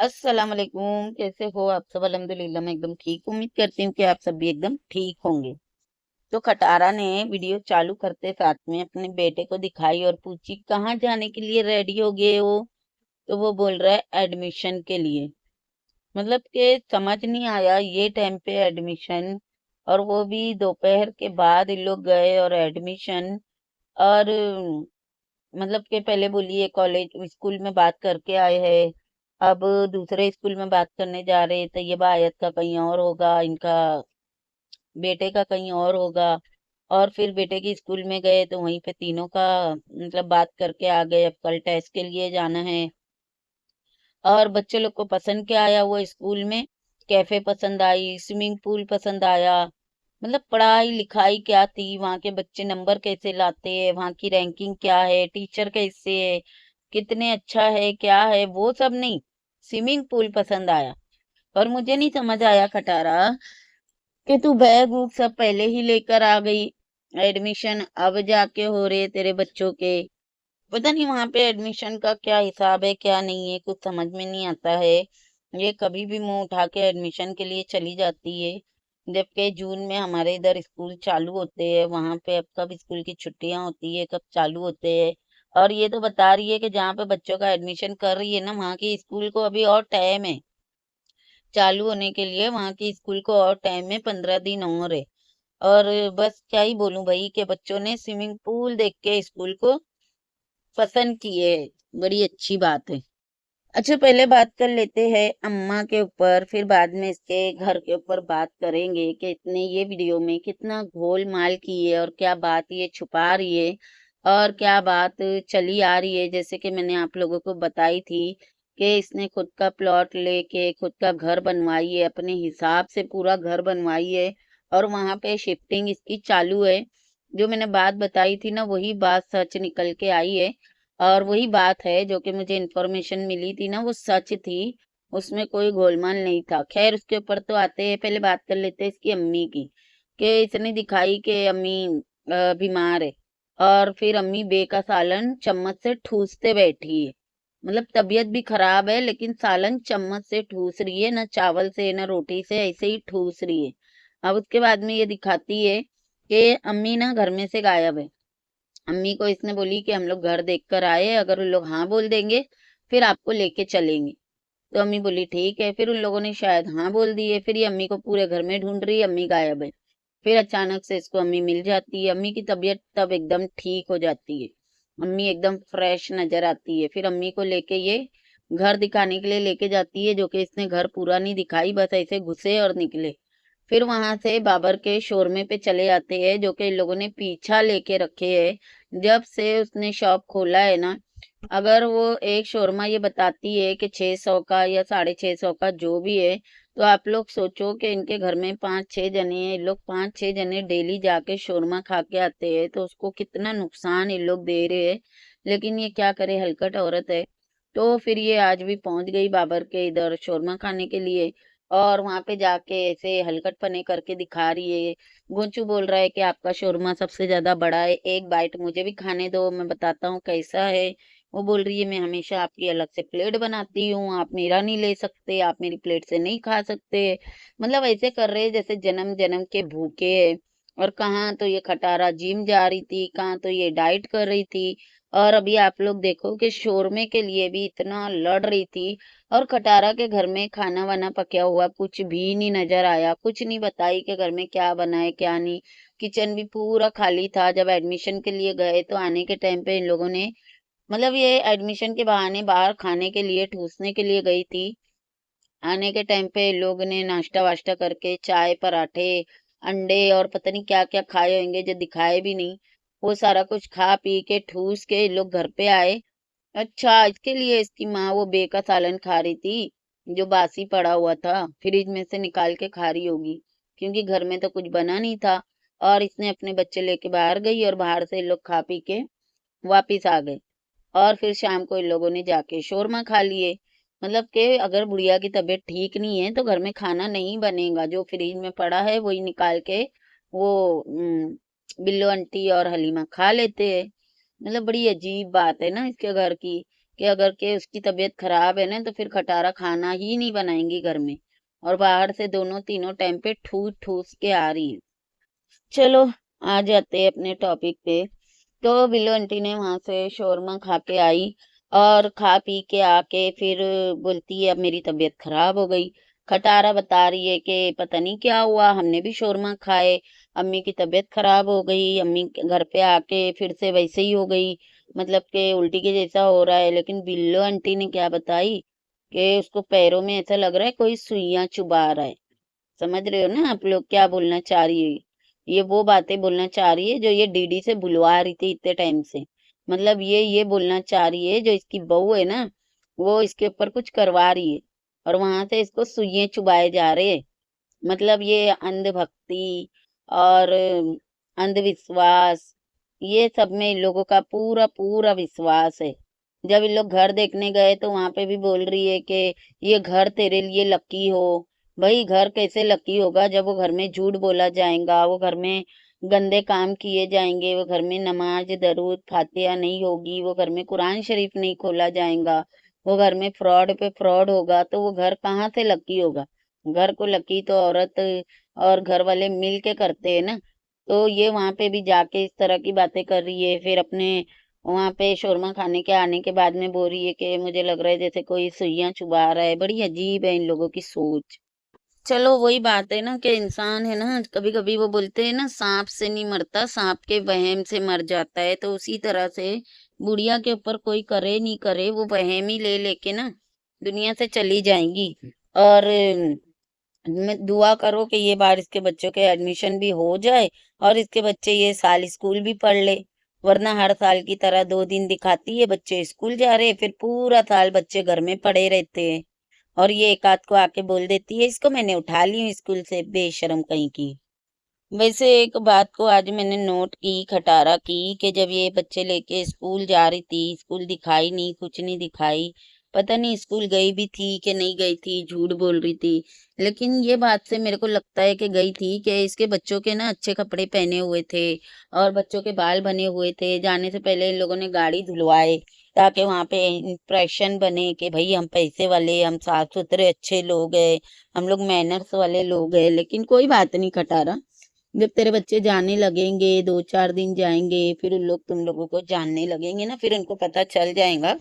अस्सलाम वालेकुम। कैसे हो आप सब? अल्हम्दुलिल्लाह मैं एकदम ठीक। उम्मीद करती हूँ कि आप सब भी एकदम ठीक होंगे। तो खटारा ने वीडियो चालू करते साथ में अपने बेटे को दिखाई और पूछी, कहाँ जाने के लिए रेडी हो गए हो? तो वो बोल रहा है एडमिशन के लिए। मतलब कि समझ नहीं आया ये टाइम पे एडमिशन, और वो भी दोपहर के बाद इन लोग गए और एडमिशन। और मतलब कि पहले बोलिए कॉलेज स्कूल में बात करके आए हैं, अब दूसरे स्कूल में बात करने जा रहे, तैयबा आयत का कहीं और होगा, इनका बेटे का कहीं और होगा। और फिर बेटे के स्कूल में गए तो वहीं पे तीनों का मतलब बात करके आ गए। अब कल टेस्ट के लिए जाना है। और बच्चे लोग को पसंद क्या आया वो स्कूल में? कैफे पसंद आई, स्विमिंग पूल पसंद आया। मतलब पढ़ाई लिखाई क्या थी, वहाँ के बच्चे नंबर कैसे लाते हैं, वहाँ की रैंकिंग क्या है, टीचर कैसे है, कितने अच्छा है, क्या है, वो सब नहीं। स्विमिंग पूल पसंद आया। और मुझे नहीं समझ आया खटारा कि तू बैग वूग सब पहले ही लेकर आ गई। एडमिशन अब जाके हो रहे तेरे बच्चों के। पता नहीं वहां पे एडमिशन का क्या हिसाब है क्या नहीं है, कुछ समझ में नहीं आता है। ये कभी भी मुंह उठा के एडमिशन के लिए चली जाती है, जबकि जून में हमारे इधर स्कूल चालू होते हैं। वहां पे अब कब स्कूल की छुट्टियां होती है, कब चालू होते हैं। और ये तो बता रही है कि जहाँ पे बच्चों का एडमिशन कर रही है ना, वहाँ की स्कूल को अभी और टाइम है चालू होने के लिए। वहाँ की स्कूल को और टाइम है, 15 दिन और है। और बस क्या ही बोलूं भाई कि बच्चों ने स्विमिंग पूल देख के स्कूल को पसंद किए। बड़ी अच्छी बात है। अच्छा, पहले बात कर लेते हैं अम्मा के ऊपर, फिर बाद में इसके घर के ऊपर बात करेंगे कि इतने ये वीडियो में कितना गोलमाल की है और क्या बात ये छुपा रही है और क्या बात चली आ रही है। जैसे कि मैंने आप लोगों को बताई थी कि इसने खुद का प्लॉट लेके खुद का घर बनवाई है, अपने हिसाब से पूरा घर बनवाई है। और वहां पे शिफ्टिंग इसकी चालू है। जो मैंने बात बताई थी ना, वही बात सच निकल के आई है। और वही बात है जो कि मुझे इन्फॉर्मेशन मिली थी ना, वो सच थी। उसमें कोई गोलमाल नहीं था। खैर, उसके ऊपर तो आते हैं। पहले बात कर लेते हैं इसकी अम्मी की, कि इसने दिखाई कि अम्मी बीमार है। और फिर अम्मी बे का सालन चम्मच से ठूसते बैठी है। मतलब तबीयत भी खराब है लेकिन सालन चम्मच से ठूस रही है, ना चावल से ना रोटी से, ऐसे ही ठूस रही है। अब उसके बाद में ये दिखाती है कि अम्मी ना घर में से गायब है। अम्मी को इसने बोली कि हम लोग घर देख कर आए, अगर उन लोग हाँ बोल देंगे फिर आपको लेके चलेंगे। तो अम्मी बोली ठीक है। फिर उन लोगों ने शायद हाँ बोल दिए। फिर ये अम्मी को पूरे घर में ढूंढ रही है, अम्मी गायब है। फिर अचानक से इसको अम्मी मिल जाती है। अम्मी की तबीयत तब एकदम ठीक हो जाती है। अम्मी एकदम फ्रेश नजर आती है। फिर अम्मी को लेके ये घर दिखाने के लिए लेके जाती है, जो कि इसने घर पूरा नहीं दिखाई, बस ऐसे घुसे और निकले। फिर वहां से बाबर के शोरमे पे चले जाते हैं, जो कि इन लोगों ने पीछा लेके रखे है जब से उसने शॉप खोला है ना। अगर वो एक शोरमा ये बताती है कि 600 का या 650 का जो भी है, तो आप लोग सोचो कि इनके घर में 5-6 जने हैं, इन लोग 5-6 जने डेली जाके शोरमा खा के आते हैं, तो उसको कितना नुकसान इन लोग दे रहे हैं। लेकिन ये क्या करे, हलकट औरत है। तो फिर ये आज भी पहुंच गई बाबर के इधर शोरमा खाने के लिए। और वहां पे जाके ऐसे हलकट पने करके दिखा रही है। गोंचू बोल रहा है कि आपका शोरमा सबसे ज्यादा बड़ा है, एक बाइट मुझे भी खाने दो, मैं बताता हूँ कैसा है। वो बोल रही है मैं हमेशा आपकी अलग से प्लेट बनाती हूँ, आप मेरा नहीं ले सकते, आप मेरी प्लेट से नहीं खा सकते। मतलब ऐसे कर रहे हैं जैसे जन्म जन्म के भूखे है। और कहाँ तो ये खटारा जिम जा रही थी, कहाँ तो ये डाइट कर रही थी। और अभी आप लोग देखो कि शोरमे के लिए भी इतना लड़ रही थी। और खटारा के घर में खाना वाना पका हुआ कुछ भी नहीं नजर आया, कुछ नहीं बताई कि घर में क्या बना है क्या नहीं। किचन भी पूरा खाली था। जब एडमिशन के लिए गए तो आने के टाइम पे इन लोगों ने मतलब ये एडमिशन के बहाने बाहर खाने के लिए ठूसने के लिए गई थी। आने के टाइम पे लोग ने नाश्ता वाश्ता करके चाय पराठे अंडे और पता नहीं क्या क्या खाए होंगे जो दिखाए भी नहीं। वो सारा कुछ खा पी के ठूस के ये लोग घर पे आए। अच्छा, इसके लिए इसकी माँ वो बे का सालन खा रही थी, जो बासी पड़ा हुआ था, फ्रिज में से निकाल के खा रही होगी, क्योंकि घर में तो कुछ बना नहीं था। और इसने अपने बच्चे लेके बाहर गई और बाहर से ये लोग खा पी के वापिस आ गए। और फिर शाम को इन लोगों ने जाके शोरमा खा लिए। मतलब कि अगर बुढ़िया की तबीयत ठीक नहीं है तो घर में खाना नहीं बनेगा, जो फ्रिज में पड़ा है वही निकाल के वो बिल्लो आंटी और हलीमा खा लेते हैं। मतलब बड़ी अजीब बात है ना इसके घर की, कि अगर के उसकी तबीयत खराब है ना तो फिर खटारा खाना ही नहीं बनाएंगी घर में, और बाहर से दोनों तीनों टाइम पे ठूस ठूस के आ रही है। चलो, आ जाते हैं अपने टॉपिक पे। तो बिल्लो आंटी ने वहां से शोरमा खा के आई, और खा पी के आके फिर बोलती है अब मेरी तबीयत खराब हो गई। खटारा बता रही है कि पता नहीं क्या हुआ, हमने भी शोरमा खाए, अम्मी की तबीयत खराब हो गई, अम्मी के घर पे आके फिर से वैसे ही हो गई, मतलब कि उल्टी के जैसा हो रहा है। लेकिन बिल्लो आंटी ने क्या बताई कि उसको पैरों में ऐसा लग रहा है कोई सुइयां चुभा रहा है। समझ रहे हो ना आप लोग क्या बोलना चाह रही है? ये वो बातें बोलना चाह रही है जो ये डीडी से बुलवा रही थी इतने टाइम से। मतलब ये बोलना चाह रही है जो इसकी बहू है ना, वो इसके ऊपर कुछ करवा रही है, और वहां से इसको सुइयां चुभाए जा रहे हैं। मतलब ये अंधभक्ति और अंधविश्वास, ये सब में इन लोगों का पूरा पूरा विश्वास है। जब इन लोग घर देखने गए तो वहां पे भी बोल रही है कि ये घर तेरे लिए लकी हो। भाई घर कैसे लकी होगा जब वो घर में झूठ बोला जाएगा, वो घर में गंदे काम किए जाएंगे, वो घर में नमाज दरूद फातिहा नहीं होगी, वो घर में कुरान शरीफ नहीं खोला जाएगा, वो घर में फ्रॉड पे फ्रॉड होगा, तो वो घर कहाँ से लकी होगा? घर को लकी तो औरत और घर वाले मिल के करते हैं ना। तो ये वहां पे भी जाके इस तरह की बातें कर रही है, फिर अपने वहां पे शोरमा खाने के आने के बाद में बोल रही है कि मुझे लग रहा है जैसे कोई सुइयां चुभा रहा है। बड़ी अजीब है इन लोगों की सोच। चलो वही बात है ना कि इंसान है ना, कभी कभी वो बोलते हैं ना सांप से नहीं मरता, सांप के वहम से मर जाता है। तो उसी तरह से बुढ़िया के ऊपर कोई करे नहीं करे, वो वहम ही ले लेके ना दुनिया से चली जाएंगी। और मैं दुआ करो कि ये बार इसके बच्चों के एडमिशन भी हो जाए, और इसके बच्चे ये साल स्कूल भी पढ़ ले। वरना हर साल की तरह 2 दिन दिखाती है बच्चे स्कूल जा रहे, फिर पूरा साल बच्चे घर में पड़े रहते हैं। और ये एक आध को आके बोल देती है इसको मैंने उठा ली हूँ स्कूल से, बेशरम कहीं की। वैसे एक बात को आज मैंने नोट की, खटारा की, कि जब ये बच्चे लेके स्कूल जा रही थी, स्कूल दिखाई नहीं, कुछ नहीं दिखाई। पता नहीं स्कूल गई भी थी कि नहीं गई थी, झूठ बोल रही थी। लेकिन ये बात से मेरे को लगता है कि गई थी, कि इसके बच्चों के ना अच्छे कपड़े पहने हुए थे, और बच्चों के बाल बने हुए थे। जाने से पहले इन लोगों ने गाड़ी धुलवाए, ताकि वहां पे इंप्रेशन बने कि भाई हम पैसे वाले, हम साफ सुथरे अच्छे लोग हैं, हम लोग मैनर्स वाले लोग हैं। लेकिन कोई बात नहीं खटारा, जब तेरे बच्चे जाने लगेंगे, 2-4 दिन जाएंगे, फिर उन लोग तुम लोगों को जानने लगेंगे ना, फिर उनको पता चल जाएगा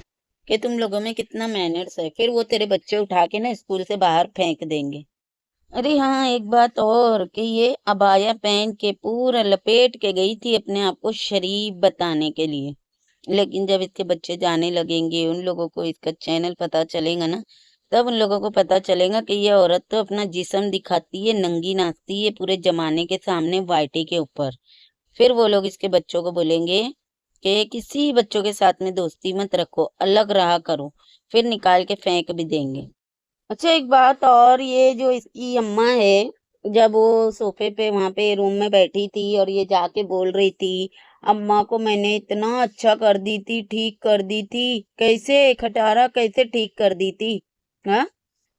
कि तुम लोगों में कितना मैनर्स है। फिर वो तेरे बच्चे उठा के ना स्कूल से बाहर फेंक देंगे। अरे हाँ, एक बात और, कि ये अबाया पहन के पूरा लपेट के गई थी अपने आप को शरीफ बताने के लिए। लेकिन जब इसके बच्चे जाने लगेंगे, उन लोगों को इसका चैनल पता चलेगा ना, तब उन लोगों को पता चलेगा कि ये औरत तो अपना जिस्म दिखाती है, नंगी नाचती है पूरे जमाने के सामने वाइटी के ऊपर। फिर वो लोग इसके बच्चों को बोलेंगे कि किसी बच्चों के साथ में दोस्ती मत रखो, अलग रहा करो, फिर निकाल के फेंक भी देंगे। अच्छा एक बात और, ये जो इसकी अम्मा है, जब वो सोफे पे वहां पे रूम में बैठी थी और ये जाके बोल रही थी अम्मा को मैंने इतना अच्छा कर दी थी, ठीक कर दी थी, कैसे खटारा कैसे ठीक कर दी थी? हाँ,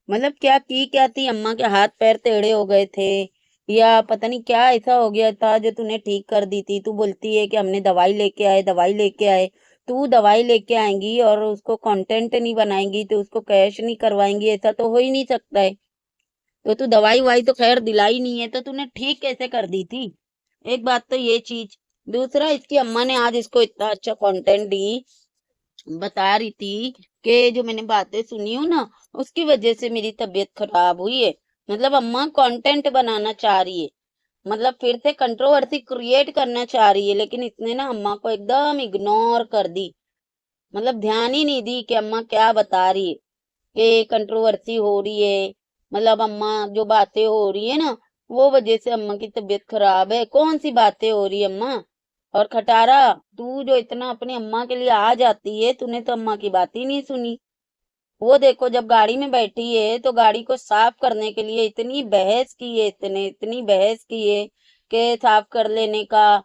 मतलब क्या की क्या थी? अम्मा के हाथ पैर टेढ़े हो गए थे, या पता नहीं क्या ऐसा हो गया था जो तूने ठीक कर दी थी? तू बोलती है कि हमने दवाई लेके आए, दवाई लेके आए। तू दवाई लेके आएंगी और उसको कंटेंट नहीं बनाएंगी, तो उसको कैश नहीं करवाएंगी, ऐसा तो हो ही नहीं सकता है। तो तू दवाई वाई तो खैर दिलाई नहीं है, तो तूने ठीक कैसे कर दी थी? एक बात तो ये चीज। दूसरा, इसकी अम्मा ने आज इसको इतना अच्छा कंटेंट दी, बता रही थी कि जो मैंने बातें सुनी हूँ ना, उसकी वजह से मेरी तबीयत खराब हुई है। मतलब अम्मा कंटेंट बनाना चाह रही है, मतलब फिर से कंट्रोवर्सी क्रिएट करना चाह रही है, लेकिन इसने ना अम्मा को एकदम इग्नोर कर दी। मतलब ध्यान ही नहीं दी कि अम्मा क्या बता रही है, कि कंट्रोवर्सी हो रही है। मतलब अम्मा जो बातें हो रही है ना, वो वजह से अम्मा की तबीयत खराब है। कौन सी बातें हो रही है अम्मा? और खटारा, तू जो इतना अपनी अम्मा के लिए आ जाती है, तूने तो अम्मा की बात ही नहीं सुनी। वो देखो जब गाड़ी में बैठी है तो गाड़ी को साफ करने के लिए इतनी बहस की है, इतने इतनी बहस की है कि साफ कर लेने का।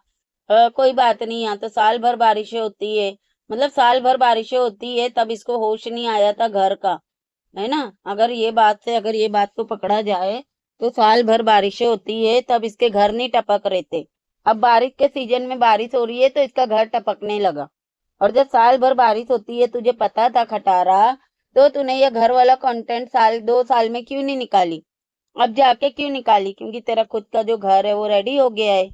कोई बात नहीं, यहाँ तो साल भर बारिशें होती है। मतलब साल भर बारिशें होती है तब इसको होश नहीं आया था घर का, है ना? अगर ये बात को पकड़ा जाए, तो साल भर बारिशें होती है तब इसके घर नहीं टपक रहे थे। अब बारिश के सीजन में बारिश हो रही है तो इसका घर टपकने लगा। और जब साल भर बारिश होती है, तुझे पता था खटारा, तो तूने ये घर वाला कंटेंट साल 2 साल में क्यों नहीं निकाली? अब जाके क्यों निकाली? क्योंकि तेरा खुद का जो घर है वो रेडी हो गया है।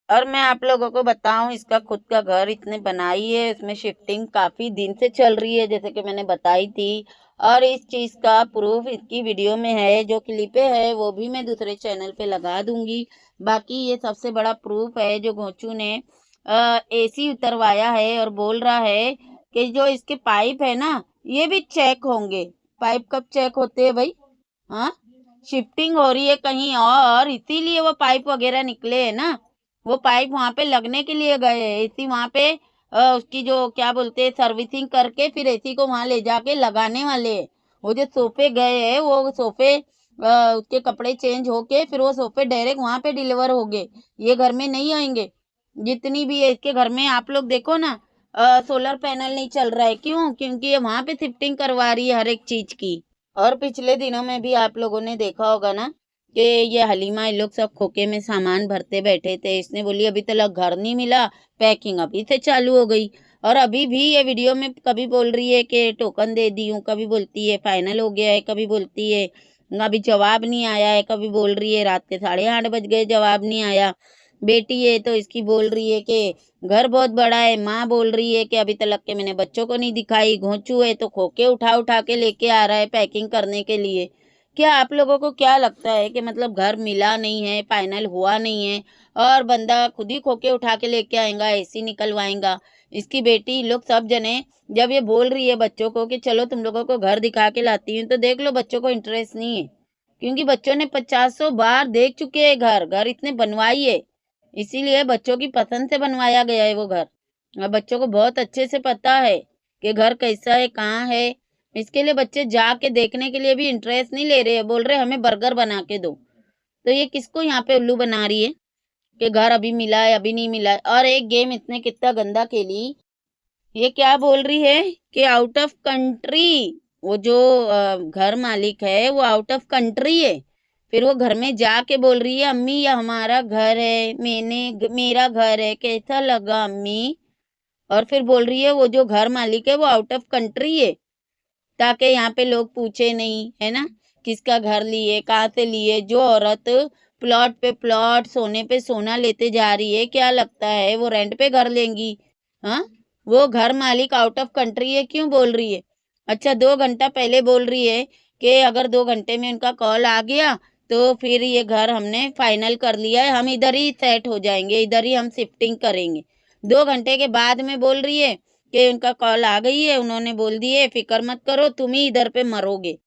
और मैं आप लोगों को बताऊं, इसका खुद का घर इतने बनाई है, इसमें शिफ्टिंग काफी दिन से चल रही है, जैसे कि मैंने बताई थी। और इस चीज का प्रूफ इसकी वीडियो में है, जो क्लिपे है वो भी मैं दूसरे चैनल पे लगा दूंगी। बाकी ये सबसे बड़ा प्रूफ है, जो घोंचू ने एसी उतरवाया है और बोल रहा है कि जो इसके पाइप है ना, ये भी चेक होंगे। पाइप कब चेक होते हैं भाई? हाँ, शिफ्टिंग हो रही है कहीं और, इसीलिए वो पाइप वगैरह निकले है ना। वो पाइप वहां पे लगने के लिए गए हैं, एसी वहां पे उसकी जो क्या बोलते हैं सर्विसिंग करके फिर एसी को वहां ले जाके लगाने वाले हैं। वो जो सोफे गए हैं, वो सोफे उसके कपड़े चेंज होके फिर वो सोफे डायरेक्ट वहां पे डिलीवर हो गए, ये घर में नहीं आएंगे। जितनी भी है इसके घर में, आप लोग देखो ना, सोलर पैनल नहीं चल रहा है, क्यों? क्योंकि ये वहां पे शिफ्टिंग करवा रही है हर एक चीज की। और पिछले दिनों में भी आप लोगों ने देखा होगा ना कि ये हलीमा, ये लोग सब खोके में सामान भरते बैठे थे। इसने बोली अभी तक घर नहीं मिला, पैकिंग अभी से चालू हो गई। और अभी भी ये वीडियो में कभी बोल रही है कि टोकन दे दी हूँ, कभी बोलती है फाइनल हो गया है, कभी बोलती है अभी जवाब नहीं आया है, कभी बोल रही है रात के 8:30 बज गए जवाब नहीं आया। बेटी है तो इसकी बोल रही है कि घर बहुत बड़ा है, माँ बोल रही है कि अभी तक के मैंने बच्चों को नहीं दिखाई। घोंचू है तो खोके उठा उठा के लेके आ रहा है पैकिंग करने के लिए। क्या आप लोगों को क्या लगता है कि मतलब घर मिला नहीं है, फाइनल हुआ नहीं है, और बंदा खुद ही खोके उठा के लेके आएगा, एसी निकलवाएगा? इसकी बेटी लोग सब जने जब ये बोल रही है बच्चों को कि चलो तुम लोगों को घर दिखा के लाती हूँ, तो देख लो बच्चों को इंटरेस्ट नहीं है। क्योंकि बच्चों ने 50 बार देख चुके हैं घर, घर इतने बनवाई है, इसीलिए बच्चों की पसंद से बनवाया गया है वो घर। और बच्चों को बहुत अच्छे से पता है कि घर कैसा है, कहाँ है। इसके लिए बच्चे जाके देखने के लिए भी इंटरेस्ट नहीं ले रहे हैं, बोल रहे हमें बर्गर बना के दो। तो ये किसको यहाँ पे उल्लू बना रही है कि घर अभी मिला है, अभी नहीं मिला है? और एक गेम इसने कितना गंदा खेली, ये क्या बोल रही है कि आउट ऑफ कंट्री। वो जो घर मालिक है वो आउट ऑफ कंट्री है। फिर वो घर में जाके बोल रही है अम्मी ये हमारा घर है, मेरा घर है, कैसा लगा अम्मी? और फिर बोल रही है वो जो घर मालिक है वो आउट ऑफ कंट्री है, ताकि यहाँ पे लोग पूछे नहीं, है ना, किसका घर लिए, कहाँ से लिए। जो औरत प्लॉट पे प्लॉट, सोने पे सोना लेते जा रही है, क्या लगता है वो रेंट पे घर लेंगी? हाँ, वो घर मालिक आउट ऑफ कंट्री है, क्यों बोल रही है? अच्छा, 2 घंटा पहले बोल रही है कि अगर 2 घंटे में उनका कॉल आ गया तो फिर ये घर हमने फाइनल कर लिया है, हम इधर ही सेट हो जाएंगे, इधर ही हम शिफ्टिंग करेंगे। 2 घंटे के बाद में बोल रही है कि उनका कॉल आ गई है, उन्होंने बोल दिए फिक्र मत करो तुम ही इधर पे मरोगे।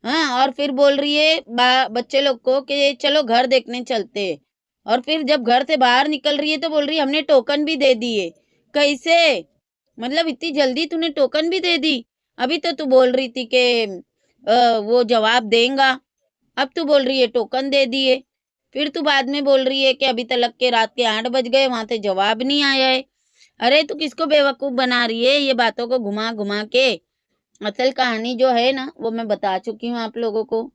हाँ, और फिर बोल रही है बच्चे लोग को कि चलो घर देखने चलते हैं। और फिर जब घर से बाहर निकल रही है तो बोल रही है हमने टोकन भी दे दिए। कैसे? मतलब इतनी जल्दी तूने टोकन भी दे दी? अभी तो तू बोल रही थी कि वो जवाब देगा, अब तू बोल रही है टोकन दे दिए। फिर तू बाद में बोल रही है कि अभी तक के रात के 8 बज गए, वहां से जवाब नहीं आया है। अरे तू किसको बेवकूफ बना रही है ये बातों को घुमा घुमा के? असल कहानी जो है ना वो मैं बता चुकी हूँ आप लोगों को।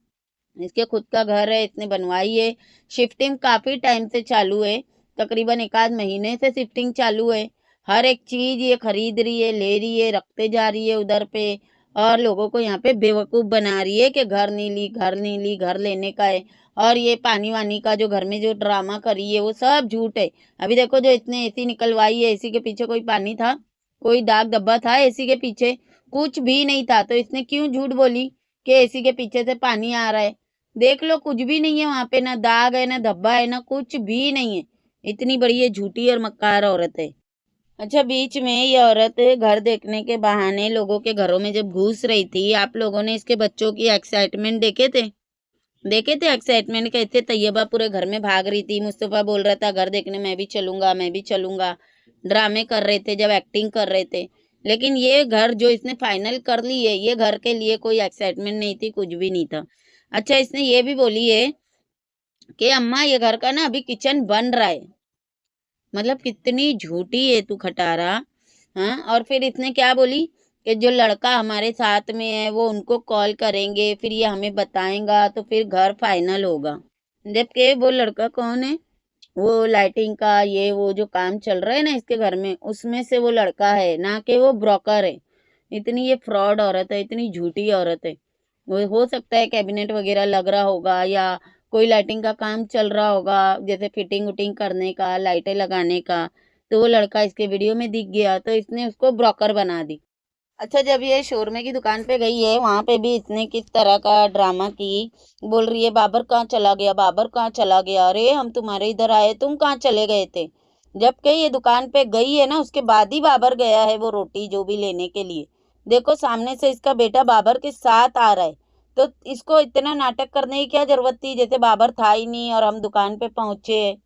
इसके खुद का घर है, इसने बनवाई है। शिफ्टिंग काफी टाइम से चालू है, तकरीबन 1 आध महीने से शिफ्टिंग चालू है। हर एक चीज ये खरीद रही है, ले रही है, रखते जा रही है उधर पे। और लोगों को यहाँ पे बेवकूफ बना रही है कि घर नहीं ली, घर नहीं ली, घर लेने का है। और ये पानी वानी का जो घर में जो ड्रामा करी है वो सब झूठ है। अभी देखो जो इसने एसी निकलवाई है, एसी के पीछे कोई पानी था, कोई दाग धब्बा था एसी के पीछे? कुछ भी नहीं था। तो इसने क्यों झूठ बोली कि एसी के पीछे से पानी आ रहा है? देख लो कुछ भी नहीं है वहां पे, ना दाग है, ना धब्बा है, ना कुछ भी नहीं है। इतनी बड़ी ये झूठी और मक्कार औरत है। अच्छा, बीच में ये औरत घर देखने के बहाने लोगों के घरों में जब घुस रही थी, आप लोगों ने इसके बच्चों की एक्साइटमेंट देखे थे? देखे थे एक्साइटमेंट कैसे? तैयबा पूरे घर में भाग रही थी, मुस्तफा बोल रहा था घर देखने मैं भी चलूंगा, मैं भी चलूंगा। ड्रामे कर रहे थे, जब एक्टिंग कर रहे थे। लेकिन ये घर जो इसने फाइनल कर ली है, ये घर के लिए कोई एक्साइटमेंट नहीं थी, कुछ भी नहीं था। अच्छा, इसने ये भी बोली है कि अम्मा ये घर का ना अभी किचन बन रहा है। मतलब कितनी झूठी है तू खटारा। हाँ, और फिर इसने क्या बोली कि जो लड़का हमारे साथ में है वो उनको कॉल करेंगे, फिर ये हमें बताएगा, तो फिर घर फाइनल होगा। जबकि वो लड़का कौन है? वो लाइटिंग का ये वो जो काम चल रहा है ना इसके घर में, उसमें से वो लड़का है, ना कि वो ब्रोकर है। इतनी ये फ्रॉड औरत है, इतनी झूठी औरत है। वो हो सकता है कैबिनेट वगैरह लग रहा होगा या कोई लाइटिंग का काम चल रहा होगा, जैसे फिटिंग उटिंग करने का, लाइटें लगाने का, तो वो लड़का इसके वीडियो में दिख गया तो इसने उसको ब्रोकर बना दी। अच्छा, जब ये शोरमे की दुकान पे गई है वहां पे भी इसने किस तरह का ड्रामा की। बोल रही है बाबर कहाँ चला गया, बाबर कहाँ चला गया, अरे हम तुम्हारे इधर आए, तुम कहाँ चले गए थे। जबकि ये दुकान पे गई है ना, उसके बाद ही बाबर गया है वो रोटी जो भी लेने के लिए। देखो सामने से इसका बेटा बाबर के साथ आ रहा है, तो इसको इतना नाटक करने की क्या जरूरत थी, जैसे बाबर था ही नहीं और हम दुकान पे पहुंचे।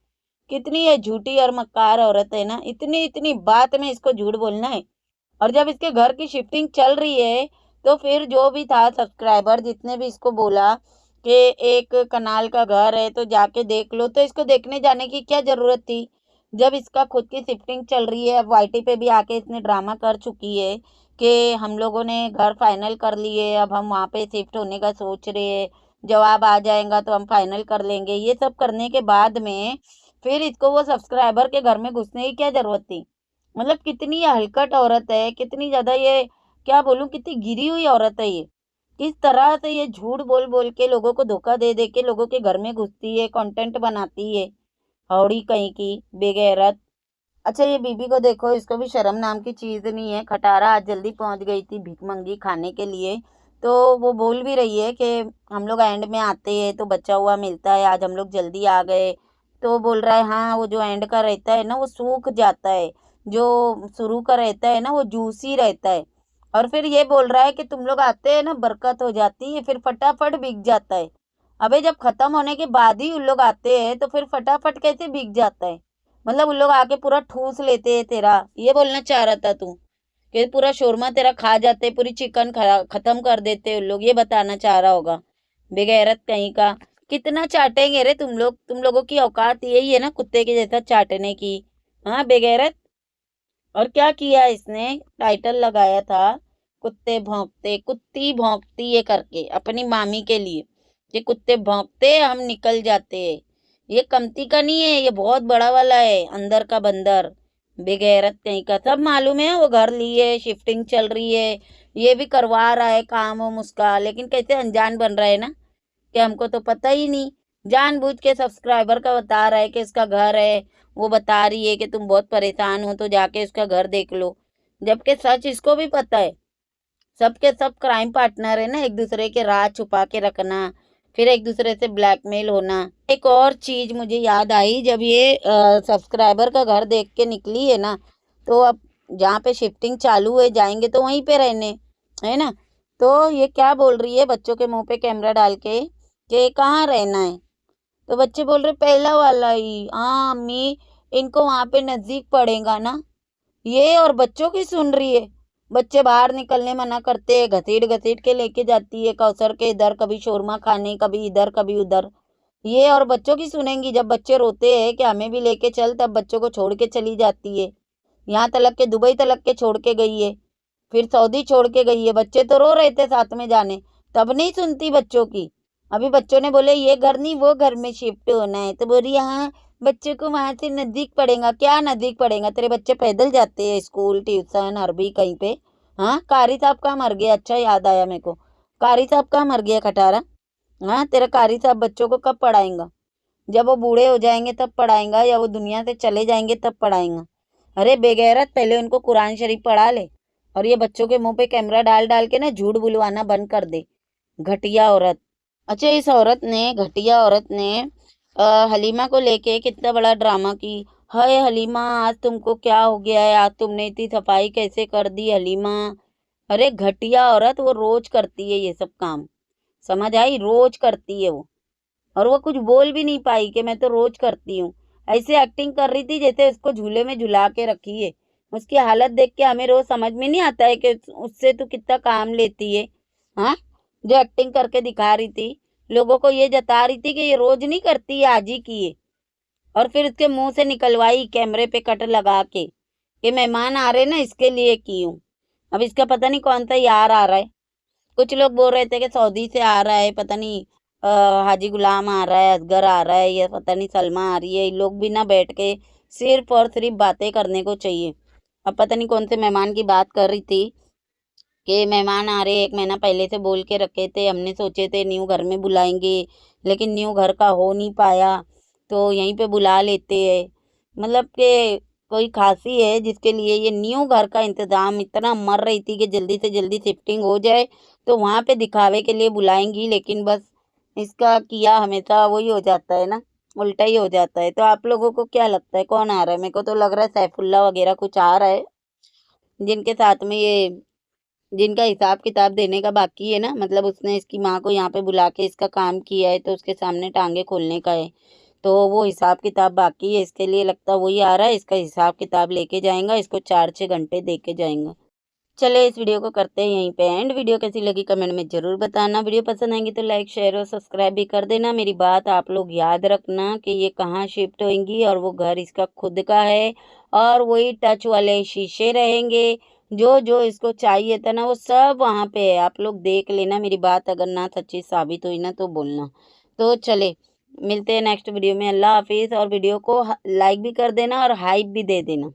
कितनी ये झूठी और मक्कार औरत है ना, इतनी इतनी बात में इसको झूठ बोलना है। और जब इसके घर की शिफ्टिंग चल रही है तो फिर जो भी था सब्सक्राइबर जितने भी इसको बोला कि एक कनाल का घर है तो जाके देख लो, तो इसको देखने जाने की क्या जरूरत थी। जब इसका खुद की शिफ्टिंग चल रही है, अब वाईटी पे भी आके इसने ड्रामा कर चुकी है कि हम लोगों ने घर फाइनल कर लिए, अब हम वहाँ पे शिफ्ट होने का सोच रहे हैं, जवाब आ जाएगा तो हम फाइनल कर लेंगे। ये सब करने के बाद में फिर इसको वो सब्सक्राइबर के घर में घुसने की क्या जरूरत थी। मतलब कितनी ये हलकट औरत है, कितनी ज्यादा ये, क्या बोलूं, कितनी गिरी हुई औरत है ये। किस तरह से ये झूठ बोल बोल के लोगों को धोखा दे दे के लोगों के घर में घुसती है, कंटेंट बनाती है। हौड़ी कहीं की बेगैरत। अच्छा, ये बीबी को देखो, इसको भी शर्म नाम की चीज नहीं है। खटारा आज जल्दी पहुंच गई थी भिखमंगी खाने के लिए, तो वो बोल भी रही है कि हम लोग एंड में आते हैं तो बचा हुआ मिलता है, आज हम लोग जल्दी आ गए। तो बोल रहा है हाँ, वो जो एंड का रहता है ना वो सूख जाता है, जो शुरू का रहता है ना वो जूसी रहता है। और फिर ये बोल रहा है कि तुम लोग आते हैं ना बरकत हो जाती है, फिर फटाफट बिक जाता है। अबे जब खत्म होने के बाद ही उन लोग आते हैं तो फिर फटाफट कैसे बिक जाता है। मतलब उन लोग आके पूरा ठूस लेते हैं तेरा, ये बोलना चाह रहा था तू, कि पूरा शोरमा तेरा खा जाते, पूरी चिकन खत्म कर देते उन लोग, ये बताना चाह रहा होगा। बेगैरत कहीं का। कितना चाटेंगे रे तुम लोग, तुम लोगों की औकात यही है ना कुत्ते के जैसा चाटने की। हाँ बेगैरत। और क्या किया इसने, टाइटल लगाया था कुत्ते भौंकते, कुत्ती भौंकती है करके अपनी मामी के लिए, ये कुत्ते भौंकते हम निकल जाते हैं। ये कमती का नहीं है, ये बहुत बड़ा वाला है, अंदर का बंदर। बेगैरत कहीं का। सब मालूम है वो घर लिए, शिफ्टिंग चल रही है, ये भी करवा रहा है काम वाम उसका, लेकिन कैसे अनजान बन रहा है ना, कि हमको तो पता ही नहीं। जानबूझ के सब्सक्राइबर का बता रहा है कि इसका घर है, वो बता रही है कि तुम बहुत परेशान हो तो जाके उसका घर देख लो, जबकि सच इसको भी पता है। सबके सब क्राइम पार्टनर है ना, एक दूसरे के राज छुपा के रखना, फिर एक दूसरे से ब्लैकमेल होना। एक और चीज मुझे याद आई, जब ये सब्सक्राइबर का घर देख के निकली है ना, तो अब जहाँ पे शिफ्टिंग चालू है जाएंगे तो वहीं पे रहने, है ना। तो ये क्या बोल रही है बच्चों के मुंह पे कैमरा डाल के कि कहाँ रहना है, तो बच्चे बोल रहे पहला वाला ही। हाँ अम्मी, इनको वहां पे नजदीक पड़ेगा ना। ये और बच्चों की सुन रही है। बच्चे बाहर निकलने मना करते हैं, घसीट घसीट के लेके जाती है कौसर के इधर, कभी शोरमा खाने, कभी इधर कभी उधर। ये और बच्चों की सुनेंगी, जब बच्चे रोते हैं कि हमें भी लेके चल तब बच्चों को छोड़ के चली जाती है। यहाँ तलक के दुबई तलक के छोड़ के गई है, फिर सऊदी छोड़ के गई है। बच्चे तो रो रहे थे साथ में जाने, तब नहीं सुनती बच्चों की। अभी बच्चों ने बोले ये घर नहीं वो घर में शिफ्ट होना है, तो बोल रही हाँ बच्चे को वहां से नजदीक पड़ेगा। क्या नजदीक पड़ेगा, तेरे बच्चे पैदल जाते हैं स्कूल ट्यूशन अरबी कहीं पे। हाँ कारी साहब कहाँ मर गया, अच्छा याद आया मेरे को, कारी साहब कहाँ मर गया खटारा। हाँ तेरा कारी साहब बच्चों को कब पढ़ाएगा, जब वो बूढ़े हो जाएंगे तब पढ़ाएगा, या वो दुनिया से चले जाएंगे तब पढ़ाएगा। अरे बेगैरत, पहले उनको कुरान शरीफ पढ़ा ले, और ये बच्चों के मुंह पे कैमरा डाल डाल के ना झूठ बुलवाना बंद कर दे। घटिया औरत। अच्छा, इस औरत ने, घटिया औरत ने हलीमा को लेके कितना बड़ा ड्रामा की। हाय हलीमा, आज तुमको क्या हो गया है, आज तुमने इतनी सफाई कैसे कर दी हलीमा। अरे घटिया औरत, वो रोज करती है ये सब काम, समझ आई, रोज करती है वो। और वो कुछ बोल भी नहीं पाई कि मैं तो रोज करती हूँ। ऐसे एक्टिंग कर रही थी जैसे उसको झूले में झुला के रखी है। उसकी हालत देख के हमें रोज समझ में नहीं आता है कि उससे तू कितना काम लेती है। हाँ, जो एक्टिंग करके दिखा रही थी, लोगों को ये जता रही थी कि ये रोज नहीं करती, ये आज ही की है। और फिर उसके मुंह से निकलवाई कैमरे पे कट लगा के कि मेहमान आ रहे ना इसके लिए की हूँ। अब इसका पता नहीं कौन सा यार आ रहा है। कुछ लोग बोल रहे थे कि सऊदी से आ रहा है, पता नहीं हाजी गुलाम आ रहा है, असगर आ रहा है, या पता नहीं सलमा आ रही है, ये लोग भी ना बैठ के सिर्फ और सिर्फ बातें करने को चाहिए। अब पता नहीं कौन से मेहमान की बात कर रही थी कि मेहमान आ रहे, 1 महीना पहले से बोल के रखे थे, हमने सोचे थे न्यू घर में बुलाएंगे, लेकिन न्यू घर का हो नहीं पाया, तो यहीं पे बुला लेते हैं। मतलब कि कोई खासी है जिसके लिए ये न्यू घर का इंतजाम इतना मर रही थी कि जल्दी से जल्दी शिफ्टिंग हो जाए, तो वहां पे दिखावे के लिए बुलाएंगी, लेकिन बस इसका किया हमेशा वही हो जाता है ना, उल्टा ही हो जाता है। तो आप लोगों को क्या लगता है कौन आ रहा है? मेरे को तो लग रहा है सैफुल्ला वगैरह कुछ आ रहा है, जिनके साथ में ये, जिनका हिसाब किताब देने का बाकी है ना, मतलब उसने इसकी माँ को यहाँ पे बुला के इसका काम किया है, तो उसके सामने टांगे खोलने का है, तो वो हिसाब किताब बाकी है, इसके लिए लगता है वही आ रहा है, इसका हिसाब किताब लेके जाएगा, इसको 4-6 घंटे दे के जाएगा। चले इस वीडियो को करते हैं यहीं पे एंड। वीडियो कैसी लगी कमेंट में जरूर बताना। वीडियो पसंद आएंगी तो लाइक शेयर और सब्सक्राइब भी कर देना। मेरी बात आप लोग याद रखना कि ये कहाँ शिफ्ट होंगी, और वो घर इसका खुद का है, और वही टच वाले शीशे रहेंगे, जो जो इसको चाहिए था ना वो सब वहाँ पे है। आप लोग देख लेना, मेरी बात अगर ना सच्ची साबित हुई ना तो बोलना। तो चले मिलते हैं नेक्स्ट वीडियो में। अल्लाह हाफिज। और वीडियो को लाइक भी कर देना और हाइप भी दे देना।